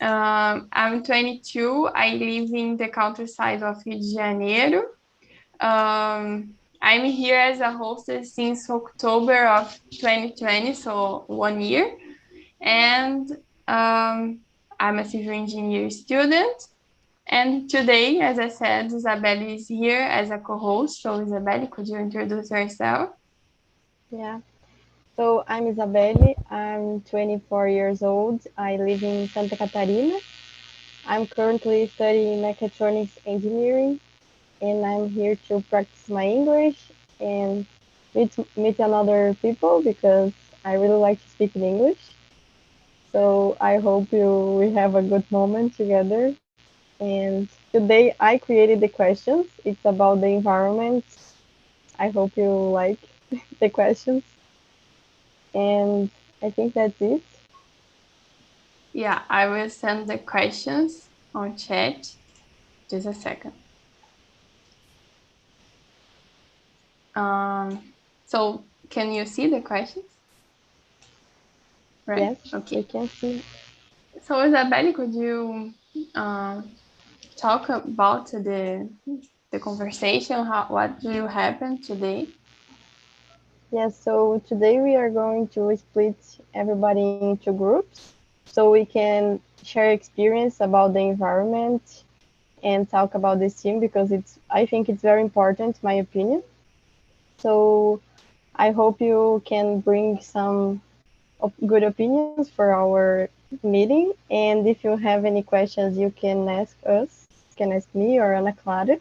I'm 22. I live in the countryside of Rio de Janeiro. I'm here as a hostess since October of 2020, so 1 year. And I'm a civil engineer student. And today, as I said, Isabelle is here as a co-host. So Isabelle, could you introduce yourself? Yeah. So I'm Isabelle. I'm 24 years old. I live in Santa Catarina. I'm currently studying mechatronics engineering, and I'm here to practice my English and meet another people because I really like to speak in English. So I hope we have a good moment together. And today I created the questions. It's about the environment. I hope you like the questions. And I think that's it. Yeah, I will send the questions on chat. Just a second. So can you see the questions? Right? Yes, we Okay. can see. So Isabelle, could you talk about the conversation? What will happen today? Yes, so today we are going to split everybody into groups so we can share experience about the environment and talk about this theme because I think it's very important, my opinion. So I hope you can bring some good opinions for our meeting. And if you have any questions, you can ask us. You can ask me or Ana Clara.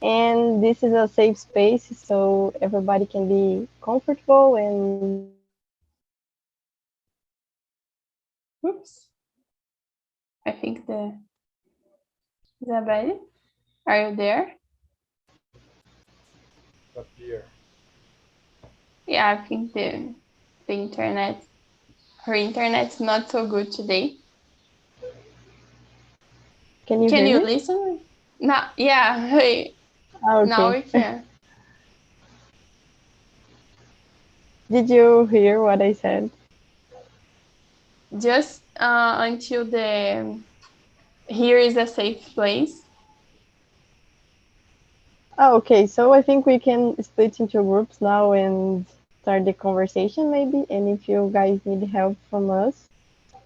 And this is a safe space, so everybody can be comfortable and Oops. I think the Isabelle, are you there? Up here. Yeah, I think the internet, her internet's not so good today. can you Can hear you me? listen? No, yeah, hey, now Okay. we can. Did you hear what I said? Just until the here is a safe place. Oh, okay. So I think we can split into groups now and start the conversation maybe. And if you guys need help from us,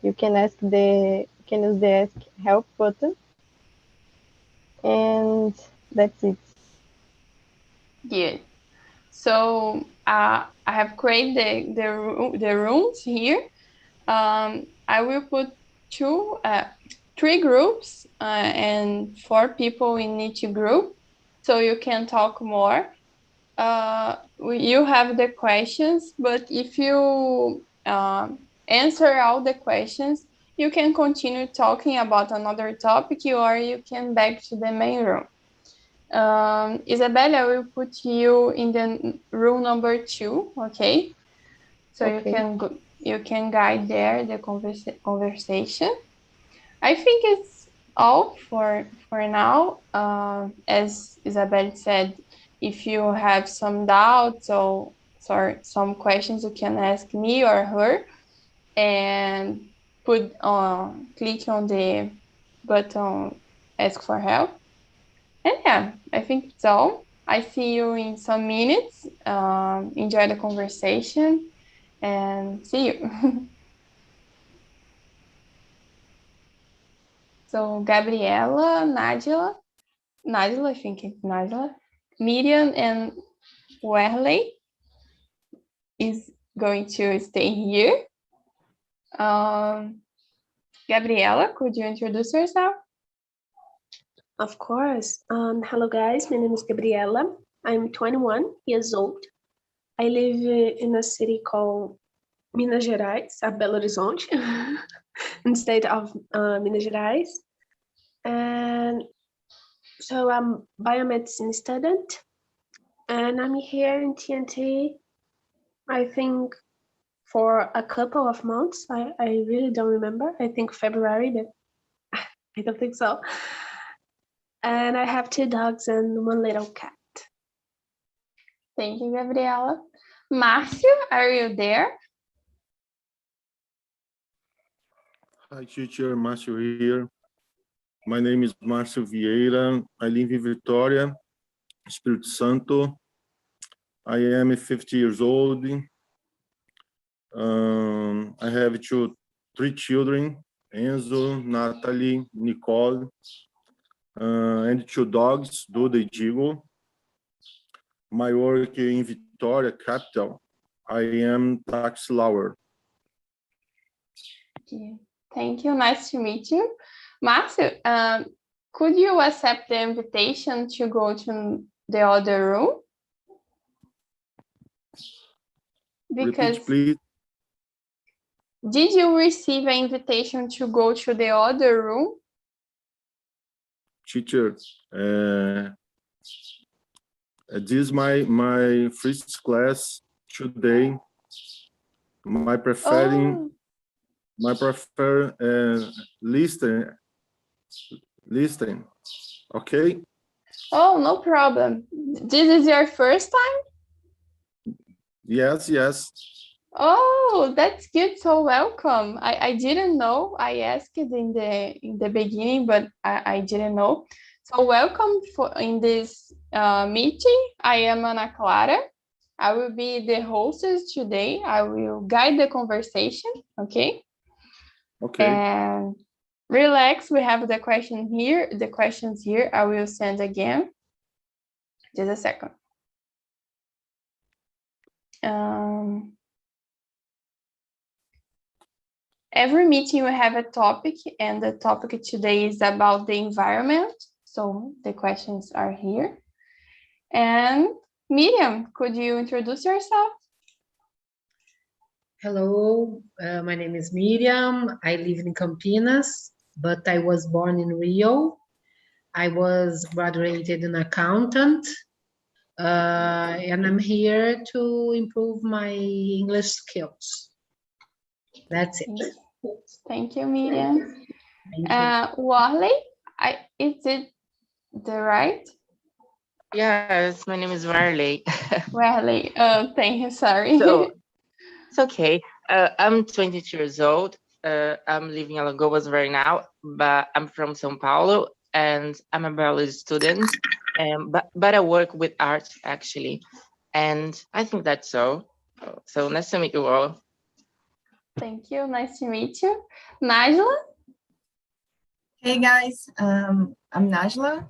you can can use the ask help button. And that's it. Good. So I have created the rooms here. I will put three groups and 4 people in each group, so you can talk more. You have the questions, but if you answer all the questions, you can continue talking about another topic, or you can back to the main room. Isabella, I will put you in the room number 2, okay? So Okay. you can guide there the conversation. I think it's all for now. As Isabel said, if you have some doubts or some questions, you can ask me or her, and click on the button ask for help. And yeah, I think it's all. I see you in some minutes. Enjoy the conversation and see you. So Gabriela, Nadila, I think it's Nadila, Miriam, and Werley is going to stay here. Gabriela, could you introduce yourself? Of course. Hello, guys. My name is Gabriela. I'm 21 years old. I live in a city called Minas Gerais, Belo Horizonte, in the state of Minas Gerais. And so I'm biomedicine student, and I'm here in TNT, I think, for a couple of months. I really don't remember. I think February, but I don't think so. And I have 2 dogs and 1 little cat. Thank you, Gabriela. Márcio, are you there? Hi, teacher. Márcio here. My name is Márcio Vieira. I live in Vitória, Espírito Santo. I am 50 years old. I have three children, Enzo, Natalie, Nicole, and two dogs, Duda and Digo. My work in Vitória, capital. I am taxi lawyer. Thank you. Nice to meet you. Márcio, could you accept the invitation to go to the other room? Because Repeat, please. did you receive an invitation to go to the other room? Teacher, this is my first class today. My prefer listen. Okay. Oh, no problem. This is your first time? Yes. Oh, that's good. So welcome. I didn't know. I asked in the beginning, but I didn't know. So welcome in this meeting. I am Ana Clara. I will be the hostess today. I will guide the conversation. Okay. Okay. And relax. We have the question here. The questions here. I will send again. Just a second. Every meeting we have a topic, and the topic today is about the environment. So the questions are here. And Miriam, could you introduce yourself? Hello, my name is Miriam. I live in Campinas, but I was born in Rio. I was graduated in accountant, and I'm here to improve my English skills. That's it. Thank you, Miriam. Warley, is it the right? Yes, my name is Marley. Warley, thank you, sorry. So, it's okay. I'm 22 years old. I'm living in Alagoas right now, but I'm from São Paulo, and I'm a biology student. But I work with art, actually. And I think that's so. So nice to meet you all. Thank you. Nice to meet you. Najla? Hey guys, I'm Najla.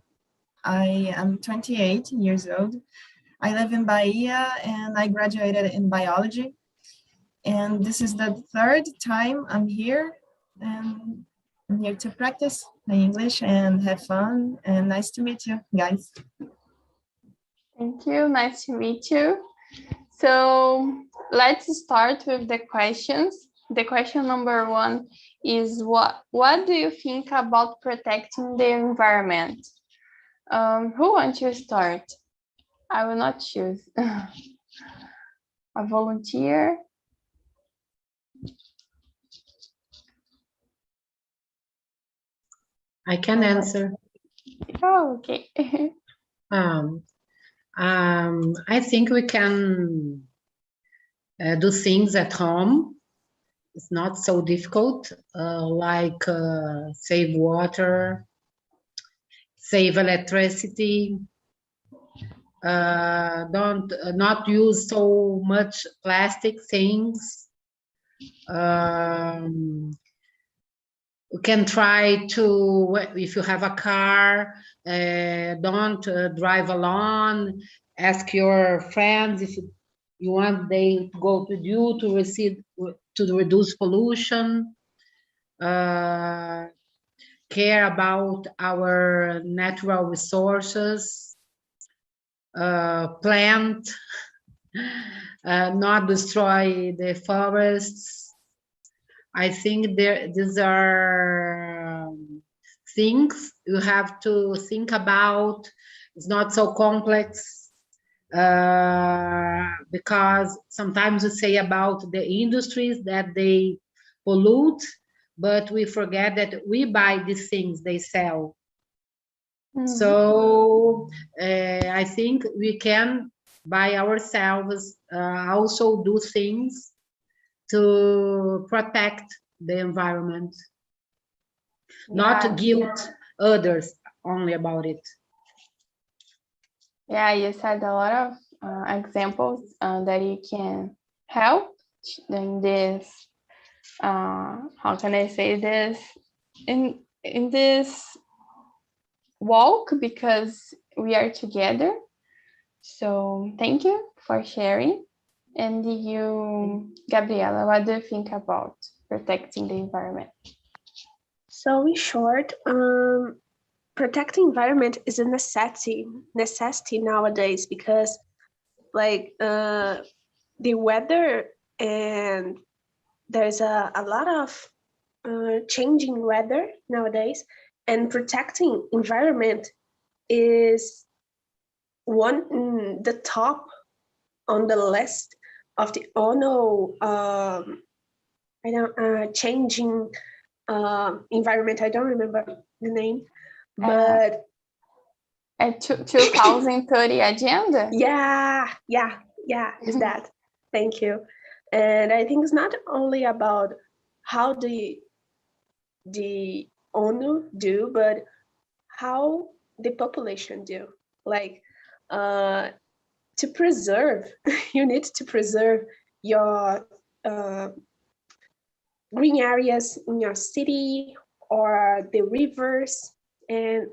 I am 28 years old. I live in Bahia and I graduated in biology. And this is the third time I'm here, and I'm here to practice my English and have fun, and nice to meet you guys. Thank you. Nice to meet you. So let's start with the questions. The question number one is what do you think about protecting the environment? Who wants to start? I will not choose. A volunteer? I can answer. Oh, okay. I think we can do things at home. It's not so difficult, like save water, save electricity, not use so much plastic things. You can try to, if you have a car, don't drive alone. Ask your friends if you want they to go with you to reduce pollution. Care about our natural resources. Plant, not destroy the forests. I think these are things you have to think about. It's not so complex because sometimes we say about the industries that they pollute, but we forget that we buy these things they sell. So I think we can by ourselves also do things to protect the environment. not guilt others only about it. Yeah, you said a lot of examples that you can help in this, how can I say this, in this walk, because we are together. So thank you for sharing. And you, Gabriela, what do you think about protecting the environment? So in short, protecting environment is a necessity nowadays, because like the weather, and there's a lot of changing weather nowadays, and protecting environment is the top on the list of the changing environment. I don't remember the name, but a 2030 agenda. Yeah, is that. Thank you. And I think it's not only about how the ONU do, but how the population do. Like to preserve, you need to preserve your green areas in your city or the rivers, and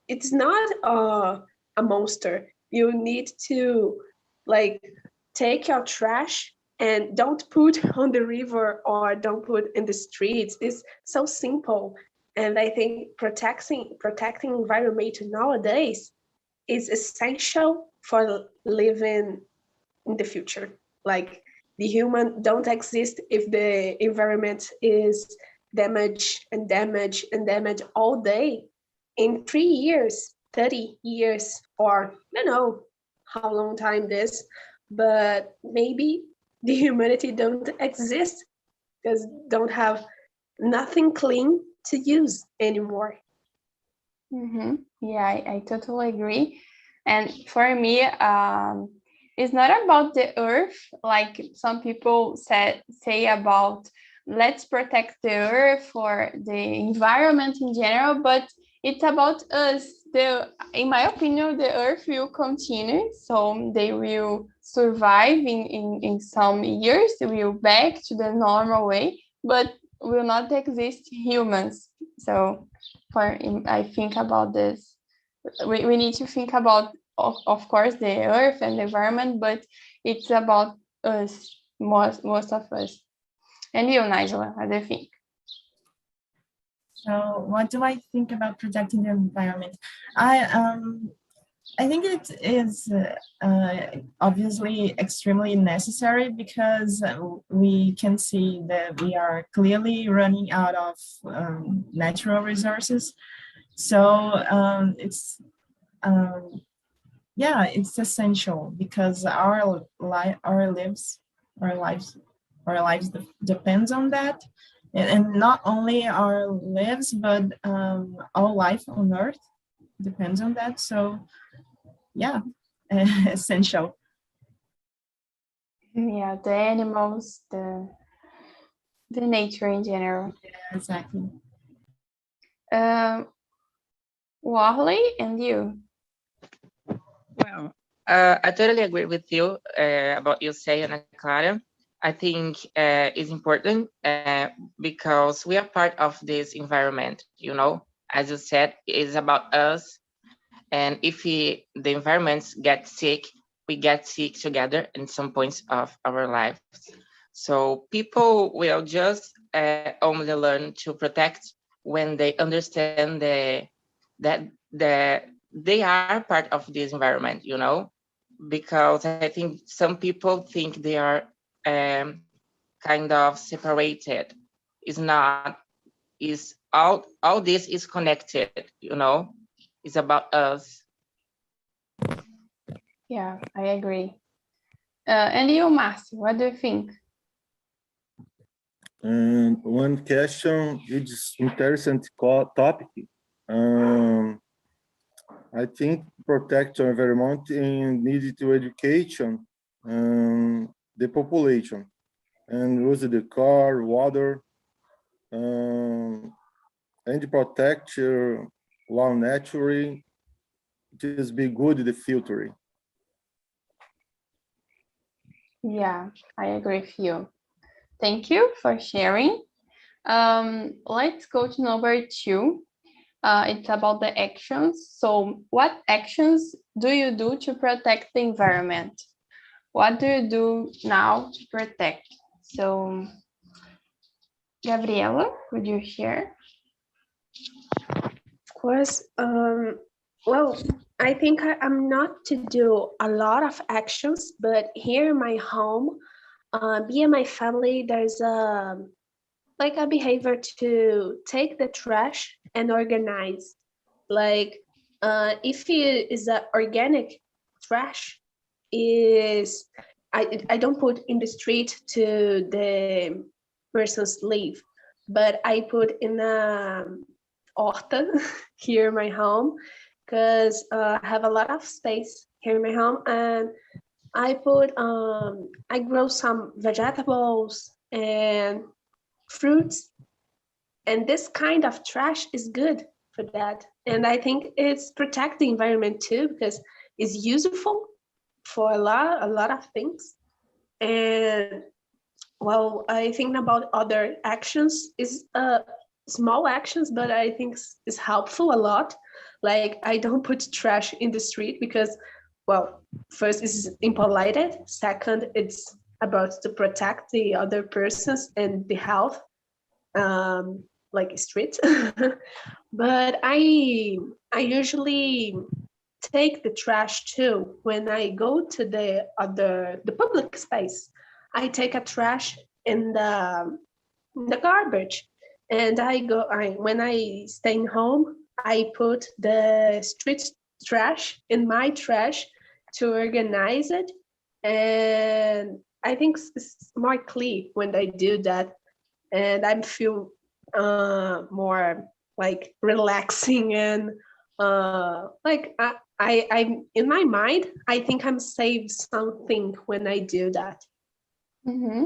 it's not a monster. You need to like take your trash and don't put on the river or don't put in the streets. It's so simple. And I think protecting environment nowadays is essential for living in the future. Like the human don't exist if the environment is damaged and damaged and damaged all day. In 3 years, 30 years, or I don't know how long time this, but maybe the humanity don't exist because don't have nothing clean to use anymore. Yeah, I totally agree. And for me, it's not about the earth, like some people say about let's protect the earth or the environment in general, but it's about us. In my opinion, the earth will continue, so they will survive in some years, will back to the normal way, but will not exist humans. So I think about this. We need to think about, of course, the earth and the environment, but it's about us, most of us. And you, Nigella, how do you think? So what do I think about protecting the environment? I think it is obviously extremely necessary because we can see that we are clearly running out of natural resources. So it's essential because our lives depends on that, and not only our lives but all life on Earth depends on that. So yeah, essential. Yeah, the animals, the nature in general. Yeah, exactly. Wally, and you? Well, I totally agree with you about you saying, Ana Clara. I think it's important because we are part of this environment, you know. As you said, it's about us. And if the environments get sick, we get sick together in some points of our lives. So people will just only learn to protect when they understand that they are part of this environment, you know, because I think some people think they are kind of separated. It's not. Is all this is connected, you know. It's about us. Yeah, I agree. And you, Marcio, what do you think? And one question, it's interesting topic. I think protect our environment and need to education the population and use the car, water, and protect your law naturally. Just be good at the filtering. Yeah, I agree with you. Thank you for sharing. Let's go to number 2. It's about the actions. So what actions do you do to protect the environment? What do you do now to protect? So, Gabriela, would you share? Of course. Well, I think I'm not to do a lot of actions, but here in my home, me and my family, there's a behavior to take the trash and organize. Like, if it is a organic trash, I don't put in the street to the person's leave, but I put in a horta here in my home, because I have a lot of space here in my home, and I grow some vegetables and fruits, and this kind of trash is good for that. And I think it's protect the environment too, because it's useful for a lot of things. And well, I think about other actions is small actions, but I think is helpful a lot. Like, I don't put trash in the street because, well, first it's impolite. Second, it's about to protect the other persons and the health, like street. But I usually take the trash too when I go to the public space. I take a trash in the garbage, and when I stay home, I put the street trash in my trash to organize it, and I think it's more clear when I do that, and I feel more like relaxing, and like I'm in my mind, I think I'm saved something when I do that. Mm-hmm.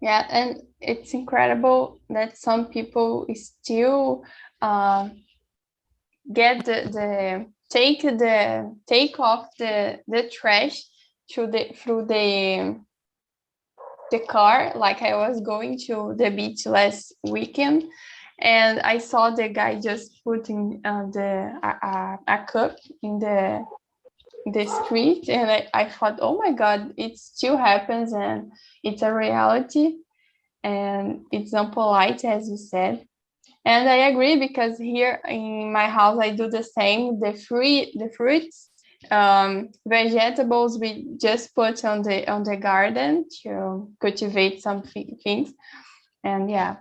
Yeah, and it's incredible that some people still get take off the trash through the car. Like, I was going to the beach last weekend, and I saw the guy just putting a cup in the street, and I thought, oh my God, it still happens, and it's a reality, and it's not polite, as you said. And I agree, because here in my house I do the same. The fruits, vegetables, we just put on the garden to cultivate some things, and yeah,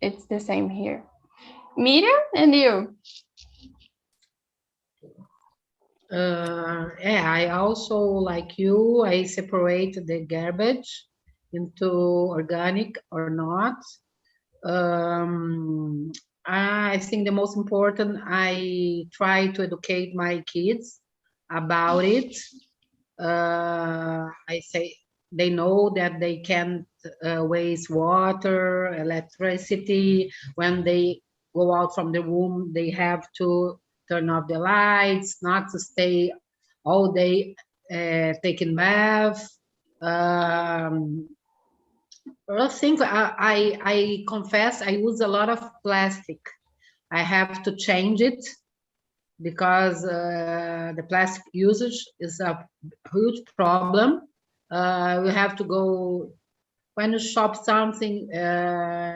it's the same here. Miriam, and you? Yeah, I also, like you, I separate the garbage into organic or not. I think the most important, I try to educate my kids about it. I say they know that they can't waste water, electricity. When they go out from the room, they have to turn off the lights, not to stay all day taking bath. I think I confess I use a lot of plastic. I have to change it, because the plastic usage is a huge problem. We have to go, when you shop something,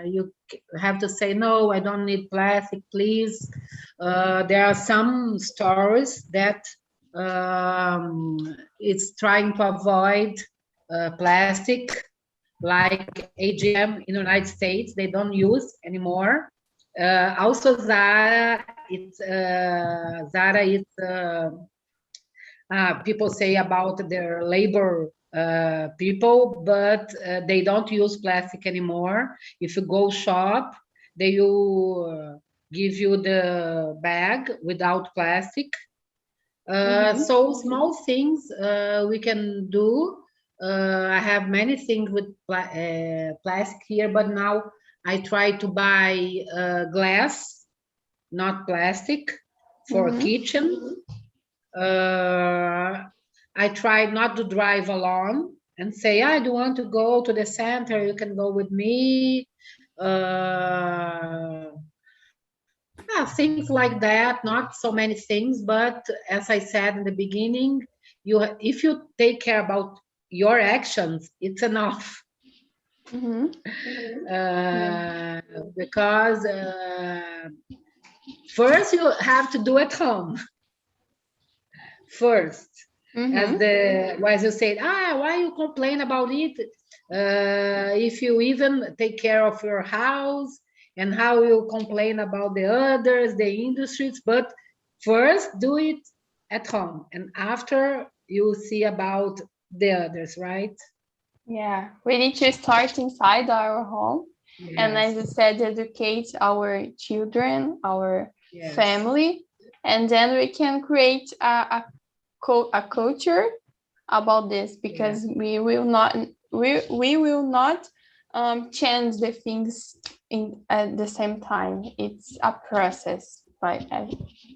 you have to say, no, I don't need plastic, please. There are some stores that it's trying to avoid plastic, like AGM in the United States, they don't use anymore. Also Zara, people say about their labor people, but they don't use plastic anymore. If you go shop, they will give you the bag without plastic. So small things we can do. I have many things with plastic here, but now I try to buy glass, not plastic, for kitchen. I try not to drive alone and say, I don't want to go to the center, you can go with me. Things like that, not so many things, but as I said in the beginning, if you take care about your actions, it's enough. Because first you have to do at home. First, as you said, why you complain about it? If you even take care of your house, and how you complain about the others, the industries, but first do it at home, and after you see about the others, right? Yeah, we need to start inside our home. Yes. And as you said, educate our children, our family, and then we can create a culture about this, because we will not change the things at the same time. It's a process, but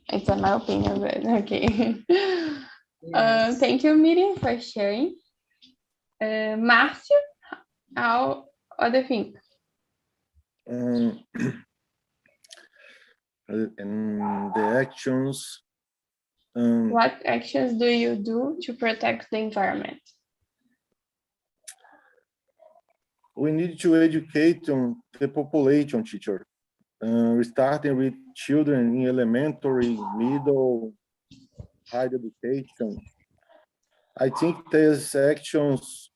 it's my opinion, but okay. Yes. Thank you, Miriam, for sharing. Márcio, what do you think? And the actions. What actions do you do to protect the environment? We need to educate the population, teacher. Starting with children in elementary, middle, high education. I think these actions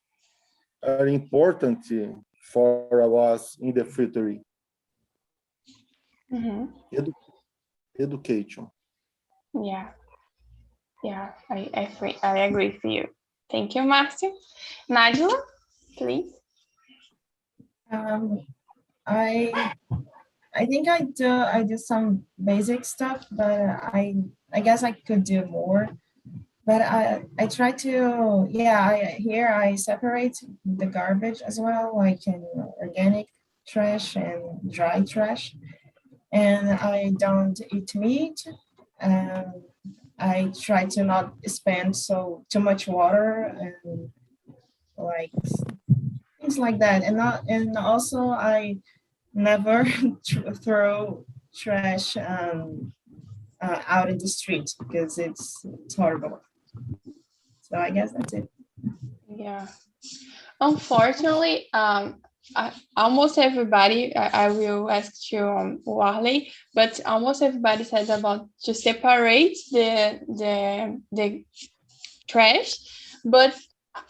are important for us in the future. Education. Yeah, I agree with you. Thank you, Márcio. Nájila, please. I think I do some basic stuff, but I guess I could do more. But I try to, I separate the garbage as well, like in organic trash and dry trash. And I don't eat meat. I try to not spend too much water and like things like that. And also I never throw trash out in the street, because it's horrible. So I guess that's it. Yeah. Unfortunately, almost everybody, I will ask you, Warley, but almost everybody says about to separate the trash. But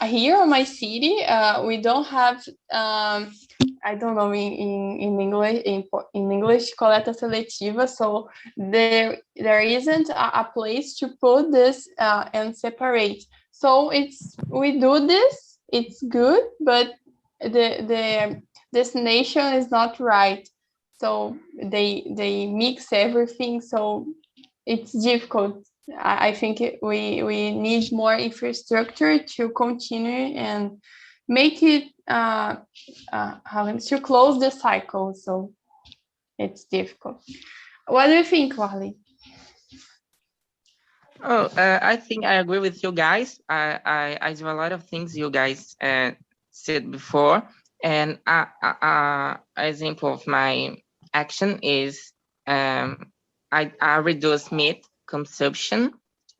here in my city, we don't have, I don't know in English, in English, coleta seletiva. So there isn't a place to put this and separate. So we do this. It's good, but the destination is not right. So they mix everything. So it's difficult. I think we need more infrastructure to continue and make it to close the cycle. So it's difficult. What do you think, Warley? I think I agree with you guys. I do a lot of things you guys said before, and an example of my action is I reduce meat consumption,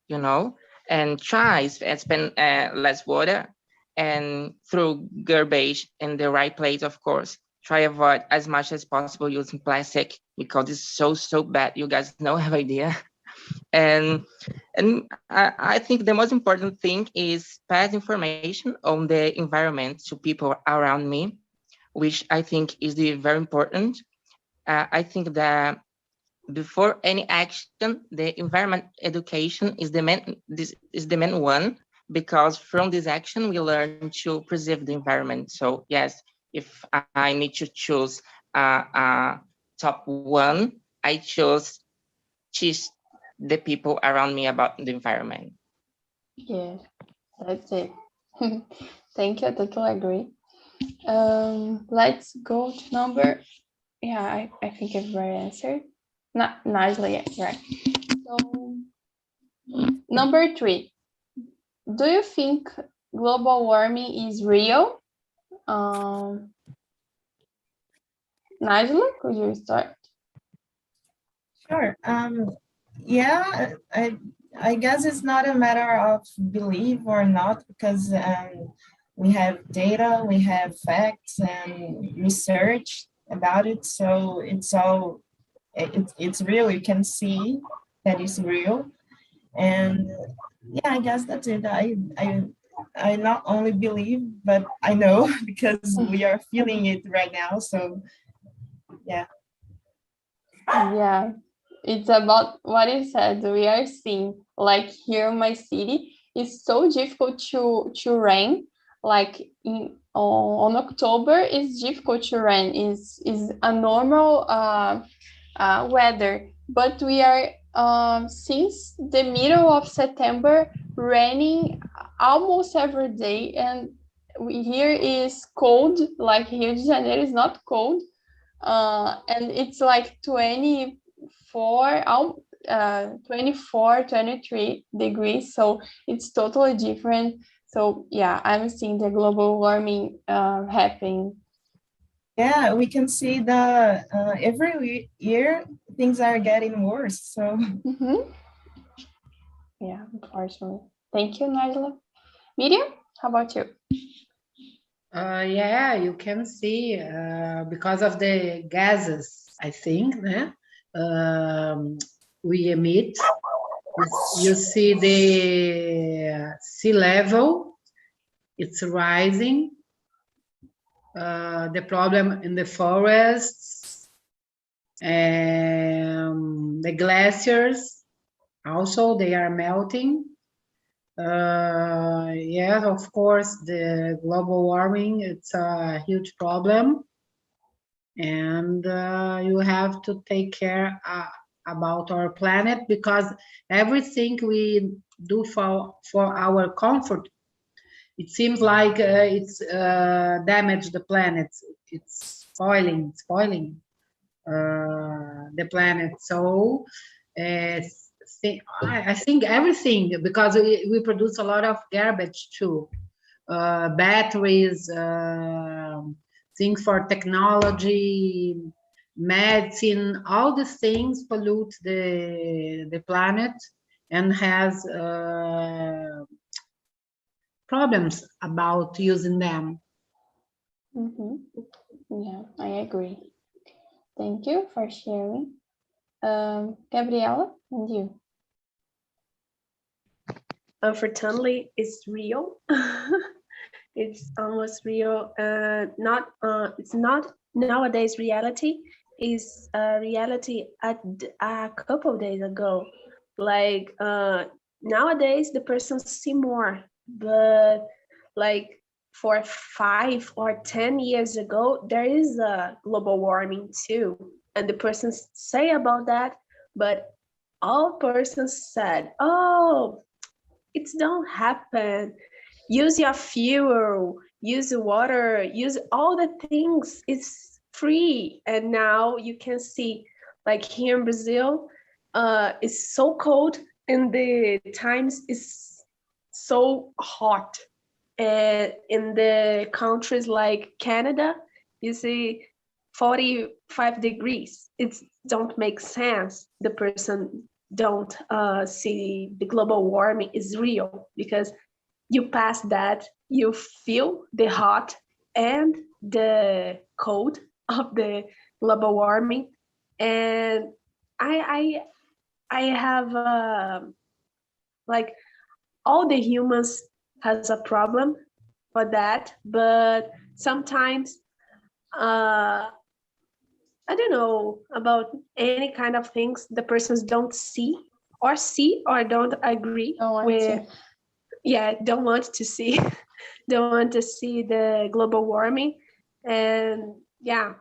and try to spend less water, and throw garbage in the right place, of course. Try avoid as much as possible using plastic, because it's so bad. You guys don't have idea. And I think the most important thing is pass information on the environment to people around me, which I think is very important. I think that before any action, the environment education is the main one, because from this action we learn to preserve the environment. So yes, if I need to choose top one, I choose the people around me about the environment. Yeah, that's it. Thank you, I totally agree. Let's go to number Yeah, I think everybody answered. Not nicely, yes, right. So, number 3. Do you think global warming is real? Najla, could you start? Sure. Yeah, I guess it's not a matter of belief or not, because we have data, we have facts and research about it. So it's real. You can see that it's real. And yeah, I guess that's it. I not only believe, but I know because we are feeling it right now. So yeah. Yeah, it's about what you said. We are seeing, like here in my city, it's so difficult to rain. Like on October, it's difficult to rain. Is a normal weather, but we are since the middle of September raining almost every day, and here is cold. Like Rio de Janeiro is not cold, and it's like 23 degrees, so it's totally different. So yeah, I'm seeing the global warming happening. Yeah, we can see the every year things are getting worse. So yeah, unfortunately. Thank you, Najla. Miriam, how about you? Yeah, you can see because of the gases, I think, we emit. You see the sea level, it's rising. The problem in the forests, the glaciers, also they are melting. Yeah, of course, the global warming, it's a huge problem. And you have to take care about our planet, because everything we do for our comfort, it seems like it's damaged the planet. It's spoiling the planet. So I think everything, because we produce a lot of garbage too. Batteries, things for technology, medicine, all these things pollute the planet and has problems about using them. Yeah, I agree. Thank you for sharing. Gabriela, and you? Unfortunately, it's real. It's almost real. It's not nowadays reality. Is reality at a couple of days ago. Like nowadays, the person see more, but like for 5 or 10 years ago, there is a global warming too, and the persons say about that, but all persons said, "Oh, it don't happen. Use your fuel, use water, use all the things. It's free." And now you can see, like here in Brazil, it's so cold and the times is so hot. And in the countries like Canada, you see 45 degrees. It don't make sense. The person don't see the global warming is real, because you pass that, you feel the hot and the cold of the global warming. And I have like all the humans has a problem for that, but sometimes I don't know about any kind of things the persons don't see or don't agree with. Yeah, don't want to see don't want to see the global warming. And yeah,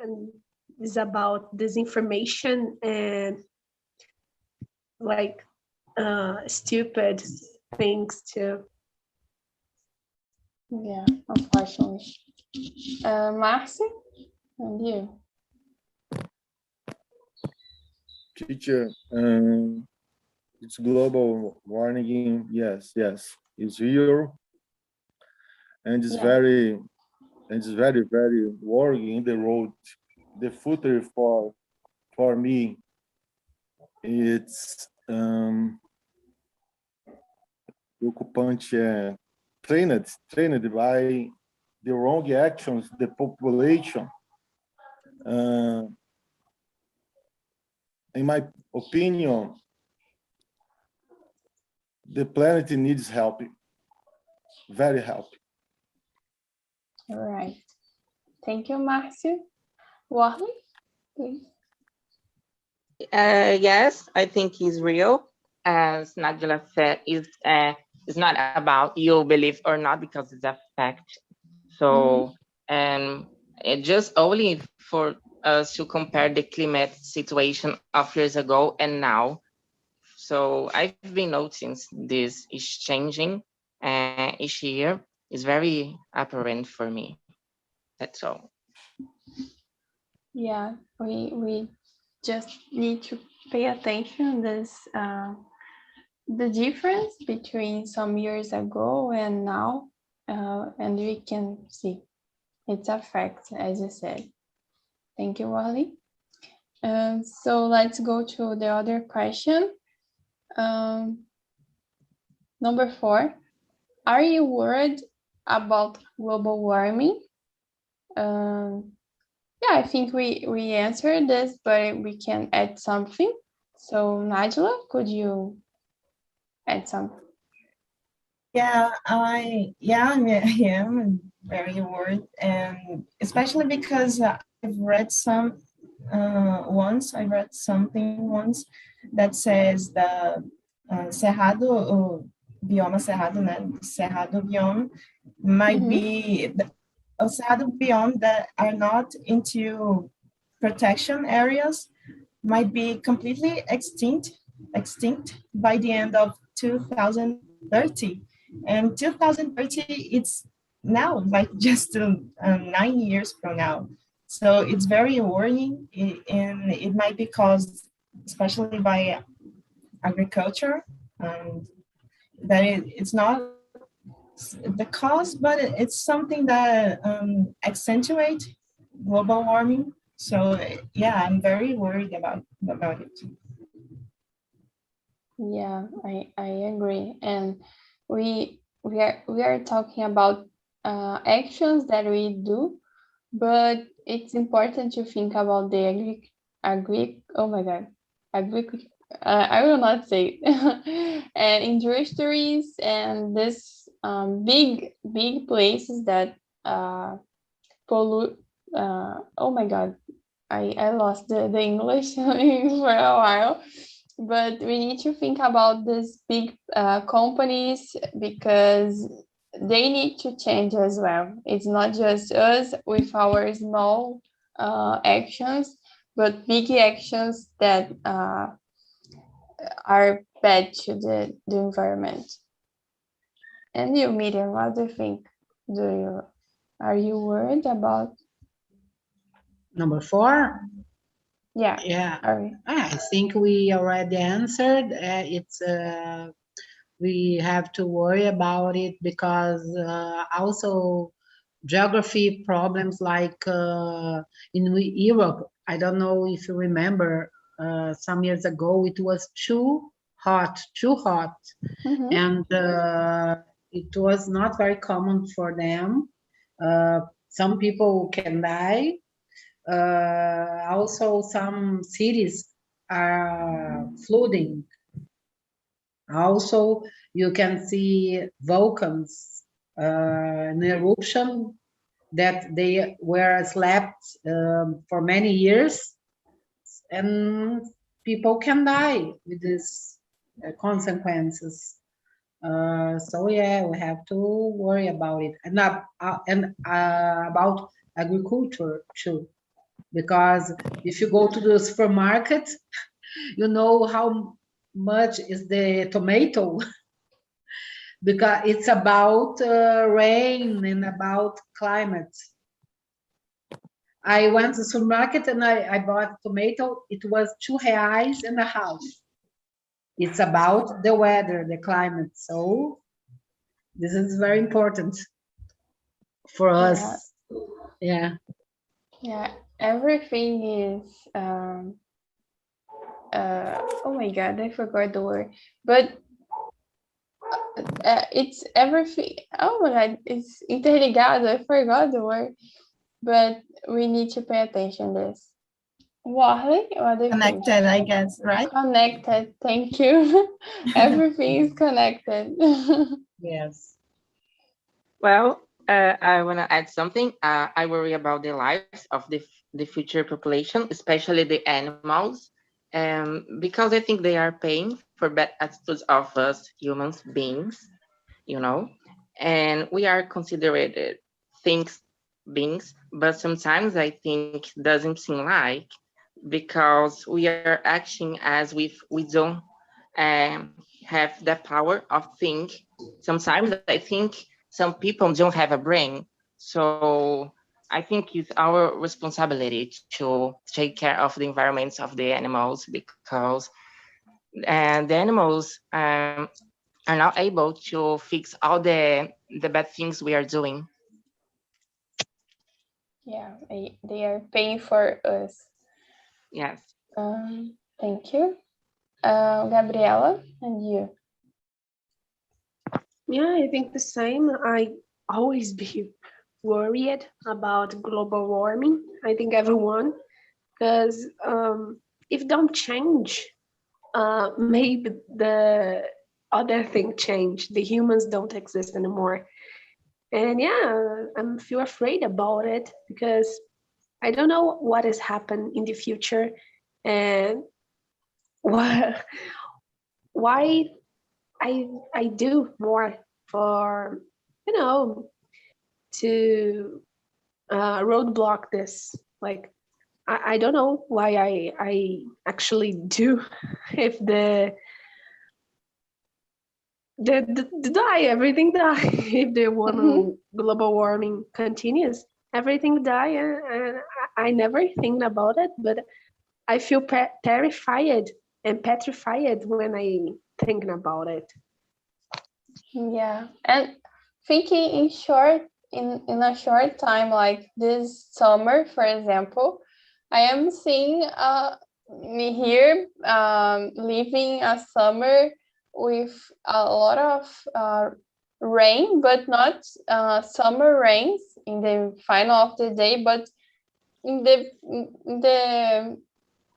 and it's about disinformation and like stupid things too. Yeah, unfortunately. Marcy, and you? Teacher, it's global warming. Yes, it's real, and it's very worrying in the road. The future for me, it's preocupante. Trained by the wrong actions, the population. In my opinion, the planet needs help, very help. All right. Thank you, Marcio. Warley, please. Yes, I think it's real. As Nadila said, it's not about you believe or not, because it's a fact. So, and it just only for us to compare the climate situation of years ago and now. So I've been noticing this is changing each year. It's very apparent for me. That's all. Yeah, we just need to pay attention this the difference between some years ago and now, and we can see it's a fact, as you said. Thank you, Wally. So let's go to the other question. Number 4, are you worried about global warming? Yeah, I think we answered this, but we can add something. So Najla, could you add something? I am very worried, and especially because I've read something once that says the Cerrado, o bioma Cerrado, né? Cerrado biome might be a Cerrado biome that are not into protection areas might be completely extinct by the end of 2030. And 2030, it's now, like just 9 years from now. So it's very worrying, and it might be caused especially by agriculture. That it's not the cause, but it's something that accentuates global warming. So yeah, I'm very worried about it. Yeah, I agree. And we are talking about actions that we do, but it's important to think about the I will not say and industries and this big places that pollute. Oh my God, I lost the English for a while. But we need to think about these big companies, because they need to change as well. It's not just us with our small actions, but big actions that are bad to the environment. And you, Miriam, what do you think? Are you worried about? Number 4? Yeah. I think we already answered. We have to worry about it because also geography problems like in Europe. I don't know if you remember, some years ago it was too hot, and it was not very common for them. Some people can die. Also, some cities are flooding. Also, you can see volcans in eruption that they were slept for many years, and people can die with these consequences. So yeah, we have to worry about it, and about agriculture too. Because if you go to the supermarket, you know how much is the tomato, because it's about rain and about climate. I went to the supermarket and I bought tomato. It was R$2.50. It's about the weather, the climate. So this is very important for us. Yeah. Yeah, everything is oh my god, I forgot the word. But it's everything. Oh my god, it's interligado. I forgot the word. But we need to pay attention to this. Warley, what do you think? Connected, I guess, right? Connected, thank you. Everything is connected. Yes. Well, I want to add something. I worry about the lives of the future population, especially the animals, because I think they are paying for bad attitudes of us humans beings, you know, and we are considered things beings, but sometimes I think doesn't seem like, because we are acting as if we don't have the power of think. Sometimes I think some people don't have a brain. So I think it's our responsibility to take care of the environments of the animals, because the animals are not able to fix all the bad things we are doing. Yeah, they are paying for us. Yes. Thank you. Gabriela, and you? Yeah, I think the same. I always be worried about global warming. I think everyone, because if don't change, maybe the other thing change. The humans don't exist anymore. And yeah, I'm feel afraid about it because I don't know what has happened in the future and what why I do more for to roadblock this. Like I don't know why I actually do if the die everything die if the global warming continues, everything die, and I never think about it, but I feel terrified and petrified when I thinking about it. Yeah, and thinking in a short time, like this summer, for example, I am seeing me here living a summer with a lot of rain, but not summer rains in the final of the day, but in the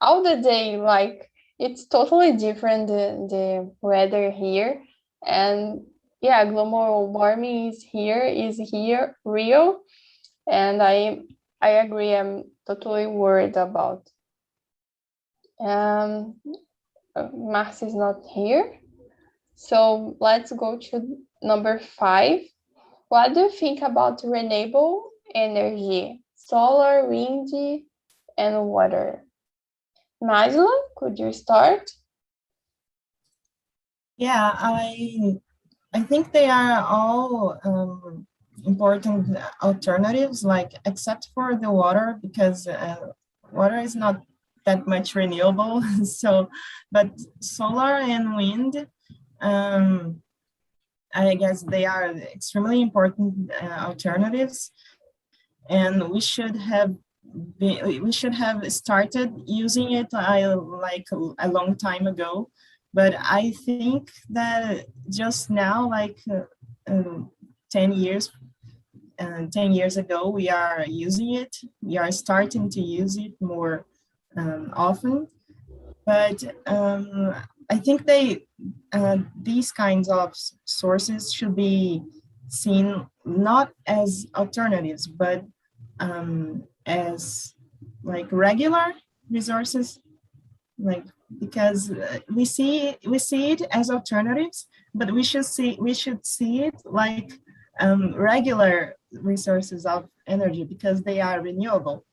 all the day, like it's totally different the weather here. And yeah, global warming is here real, and I agree, I'm totally worried about. Marcy is not here, so let's go to number 5. What do you think about renewable energy, solar, wind, and water? Najla, could you start? Yeah, I think they are all important alternatives, like except for the water, because water is not that much renewable. So, but solar and wind, I guess they are extremely important alternatives, and we should have started using it like a long time ago. But I think that just now, like 10 years 10 years ago, we are using it. We are starting to use it more often. But I think these kinds of sources should be seen not as alternatives, but as like regular resources, like, because we see it as alternatives, but we should see it like regular resources of energy, because they are renewable.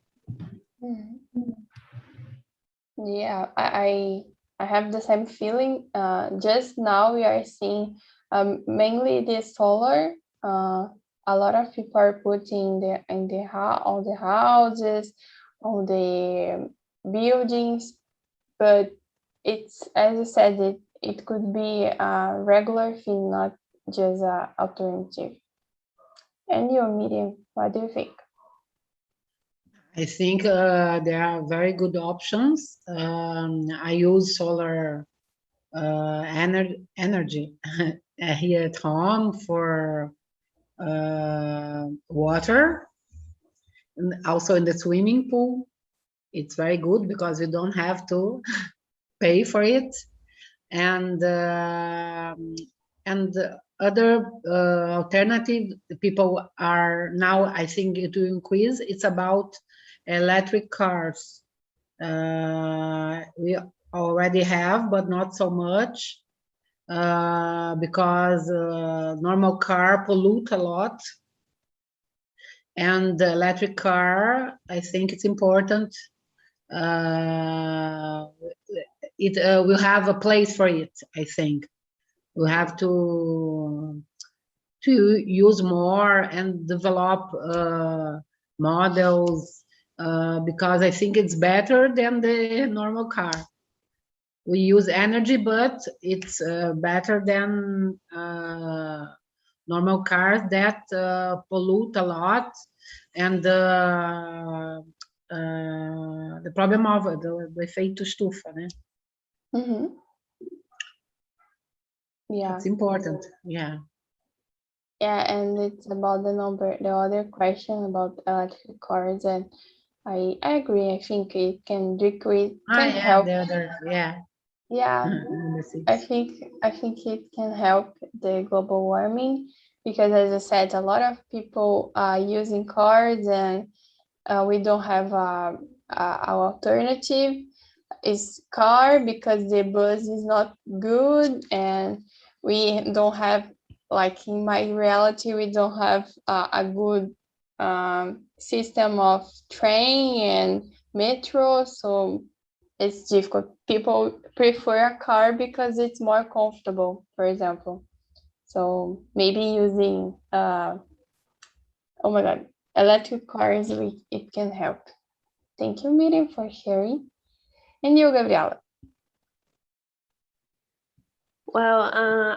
Yeah, I have the same feeling. Just now we are seeing mainly the solar a lot of people are putting on the houses, on the buildings, but it's, as you said, it could be a regular thing, not just an alternative. And you, Miriam, what do you think? I think there are very good options. I use solar energy here at home for water, and also in the swimming pool. It's very good because you don't have to pay for it, and other alternative people are now, I think, doing quiz. It's about electric cars. We already have, but not so much, because normal car pollute a lot, and the electric car, I think it's important. It will have a place for it. I think we have to use more and develop models, because I think it's better than the normal car. We use energy, but it's better than normal cars that pollute a lot, and the problem of the efeito estufa, né? Mm-hmm. Yeah, it's important. Yeah. Yeah, and it's about the other question about electric cars, and I agree. I think it can decrease, can help. The other, yeah. Yeah, I think it can help the global warming, because, as I said, a lot of people are using cars, and we don't have our alternative is car, because the bus is not good, and we don't have, like in my reality, we don't have a good system of train and metro, so it's difficult. People prefer a car because it's more comfortable, for example. So maybe using oh my god, electric cars, it can help. Thank you, Miriam, for sharing. And you, Gabriela? Well,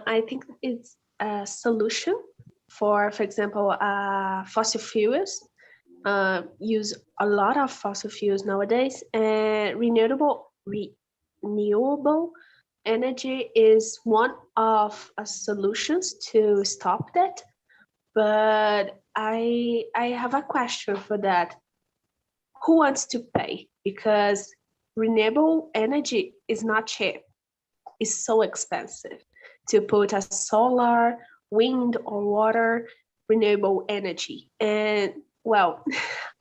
I think it's a solution for example, fossil fuels. Use a lot of fossil fuels nowadays, and renewable energy is one of solutions to stop that. But I have a question for that. Who wants to pay? Because renewable energy is not cheap. It's so expensive to put a solar, wind, or water renewable energy. And well,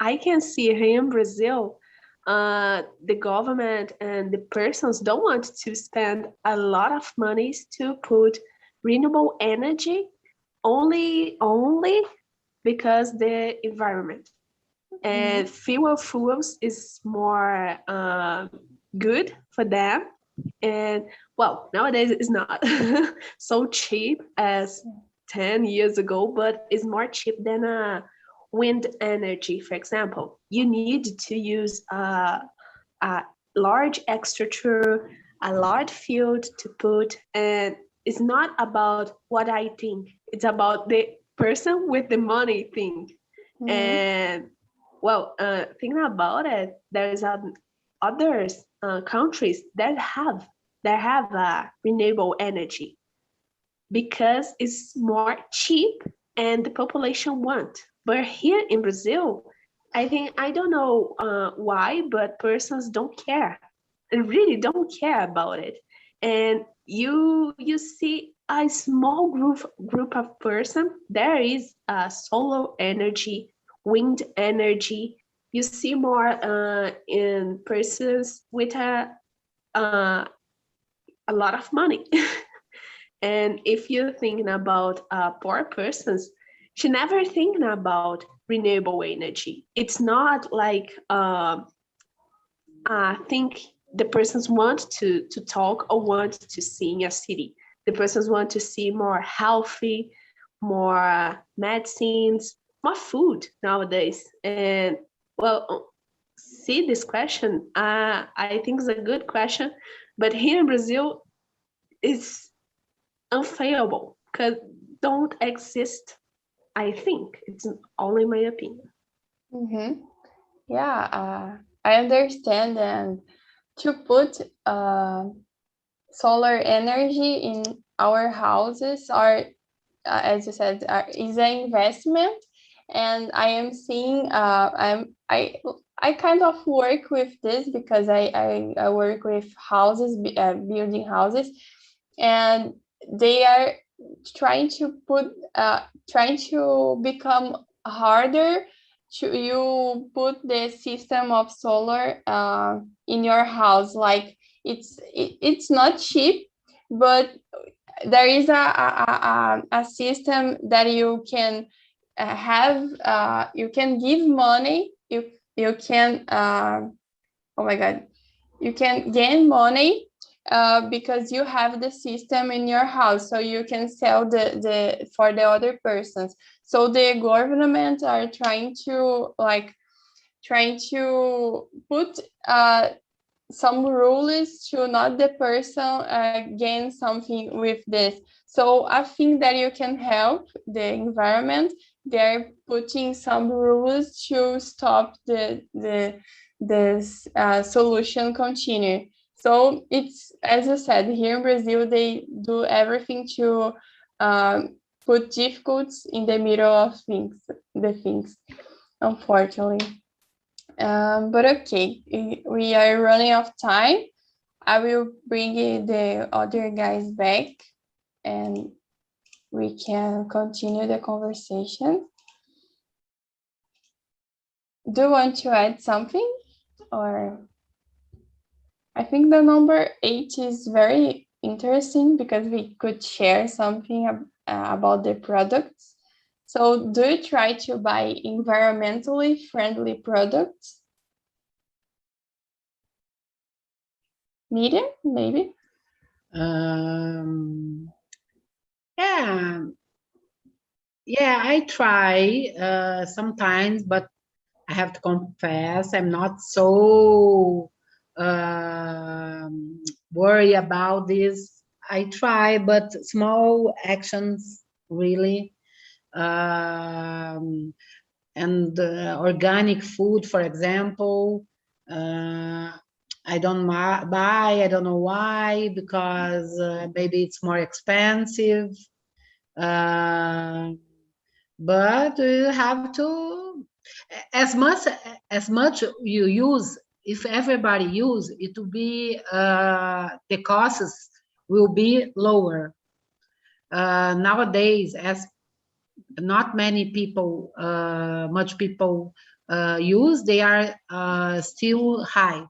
I can see here in Brazil, the government and the persons don't want to spend a lot of money to put renewable energy only because the environment. And fuels is more good for them. And well, nowadays it's not so cheap as 10 years ago, but it's more cheap than wind energy, for example. You need to use a large structure, a large field to put, and it's not about what I think. It's about the person with the money thing. And well, thinking about it, there's other countries that have renewable energy because it's more cheap and the population want. But here in Brazil, I don't know why, but persons don't care. They really don't care about it. And you see a small group of person. There is solar energy, wind energy. You see more in persons with a lot of money. And if you're thinking about poor persons, she never thinking about renewable energy. It's not like I think the persons want to talk or want to see in a city. The persons want to see more healthy, more medicines, more food nowadays. And well, see this question, I think it's a good question, but here in Brazil, it's unfailable because don't exist. I think it's only my opinion. Mm-hmm. Yeah, I understand. And to put solar energy in our houses are, as you said, is an investment. And I am seeing, I kind of work with this because I work with houses, building houses, and they are trying to become harder to you put the system of solar in your house. Like it's not cheap, but there is a system that you can have. You can give money. You can oh my god, you can gain money because you have the system in your house, so you can sell the for the other persons. So the government are trying to put some rules to not the person gain something with this. So I think that you can help the environment. They're putting some rules to stop this solution continue. So it's, as you said, here in Brazil, they do everything to put difficulties in the middle of the things, unfortunately. But okay, we are running out of time. I will bring the other guys back and we can continue the conversation. Do you want to add something? Or I think the number 8 is very interesting because we could share something about the products. So do you try to buy environmentally friendly products? Medium, maybe? Yeah, I try sometimes, but I have to confess, I'm not so worried about this. I try, but small actions really. And organic food, for example, I don't buy, I don't know why, because maybe it's more expensive. But you have to, as much you use, if everybody use, it will be, the costs will be lower. Nowadays, as not many people, much people use, they are still high.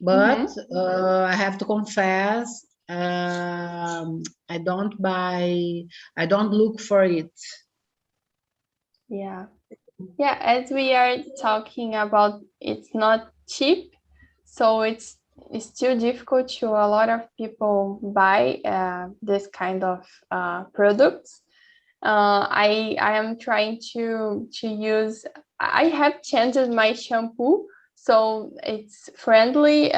But I have to confess, I don't buy, I don't look for it. Yeah. Yeah, as we are talking about, it's not cheap, so it's still difficult to a lot of people buy this kind of products. I am trying to use. I have changed my shampoo, so it's friendly,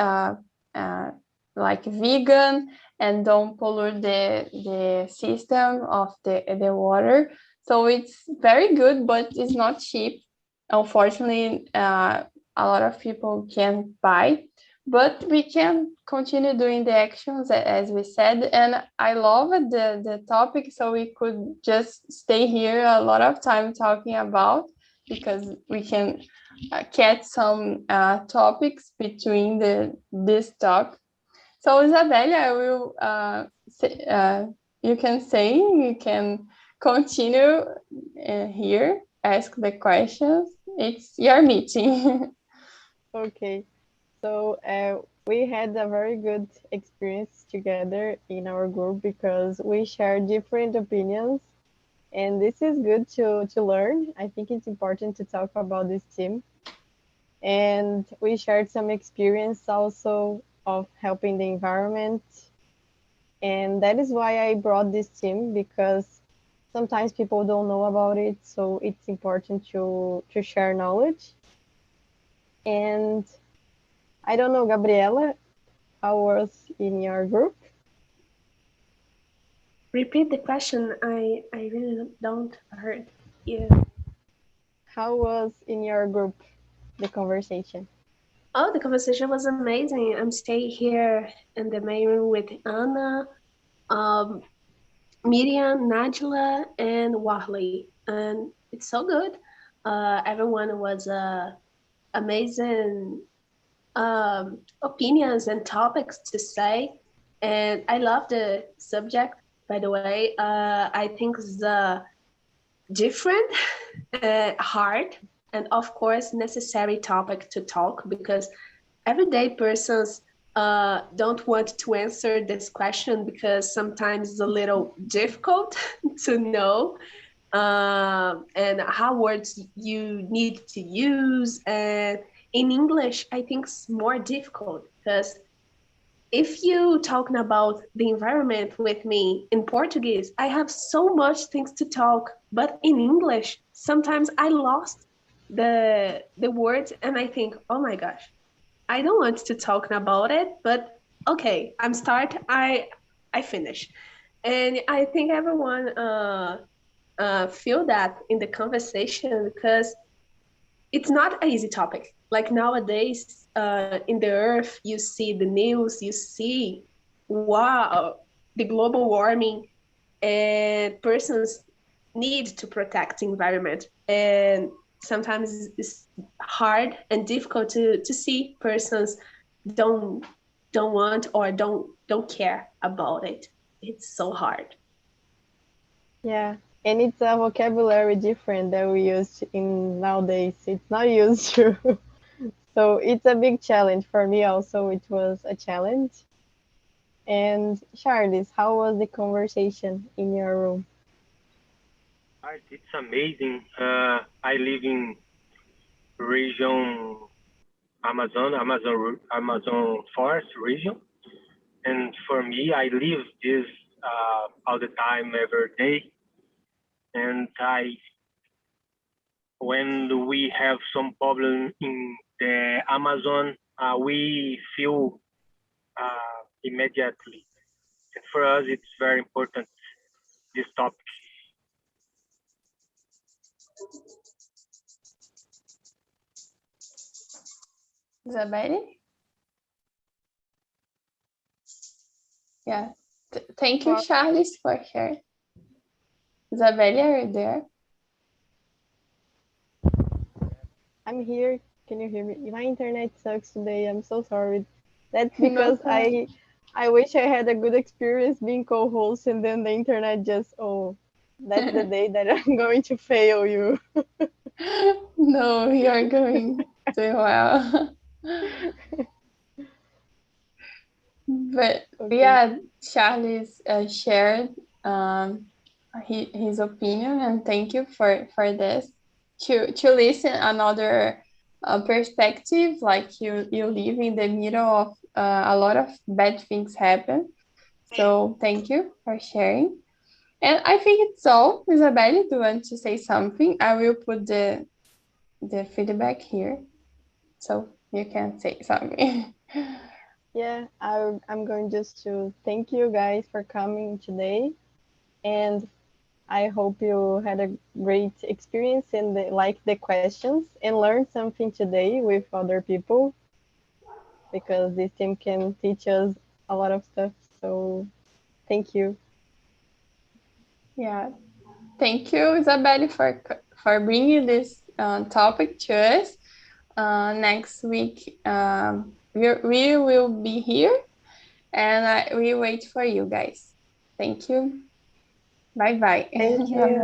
like vegan, and don't pollute the system of the water. So it's very good, but it's not cheap. Unfortunately, a lot of people can't buy, but we can continue doing the actions as we said. And I love the topic, so we could just stay here a lot of time talking about, because we can catch some topics between this talk. So Isabelle, I will you can continue here, ask the questions. It's your meeting. Okay, so we had a very good experience together in our group because we share different opinions, and this is good to learn. I think it's important to talk about this team. And we shared some experience also of helping the environment. And that is why I brought this team, because sometimes people don't know about it, so it's important to share knowledge. And I don't know, Gabriela, how was in your group? Repeat the question. I really don't heard you. How was in your group the conversation? Oh, the conversation was amazing. I'm staying here in the main room with Anna, um, Miriam, Najla, and Wahley, and it's so good. Everyone was amazing opinions and topics to say, and I love the subject. By the way, I think it's different, hard, and of course necessary topic to talk because everyday persons don't want to answer this question because sometimes it's a little difficult to know and how words you need to use. And in English, I think it's more difficult because if you talking about the environment with me in Portuguese, I have so much things to talk, but in English, sometimes I lost the words and I think, oh my gosh, I don't want to talk about it, but okay, I'm start. I finish, and I think everyone feel that in the conversation because it's not an easy topic. Like nowadays, in the earth, you see the news, you see, wow, the global warming, and persons need to protect the environment. And sometimes it's hard and difficult to see persons don't don't want or don't care about it. It's so hard. Yeah, and it's a vocabulary different that we use in nowadays. It's not used to. So it's a big challenge for me also. It was a challenge. And Charles, how was the conversation in your room? It's amazing. I live in region Amazon forest region, and for me, I live this all the time, every day. And when we have some problem in the Amazon, we feel immediately. And for us, it's very important this topic. Isabelle? Yeah. Thank you, Charles, for sharing. Isabelle, are you there? I'm here. Can you hear me? My internet sucks today. I'm so sorry. That's because I wish I had a good experience being co-host and then the internet just, oh, that's the day that I'm going to fail you. No, you're going too well. But Okay. yeah, Charles shared his opinion, and thank you for this. To listen another perspective, like you live in the middle of a lot of bad things happen. So thank you for sharing. And I think it's all. Isabelle, do you want to say something? I will put the feedback here, so you can say something. Yeah, I'm going just to thank you guys for coming today. And I hope you had a great experience and like the questions and learned something today with other people because this team can teach us a lot of stuff. So thank you. Yeah, thank you, Isabelle, for bringing this topic to us. Next week, we will be here, and we wait for you guys. Thank you. Bye bye. Thank you.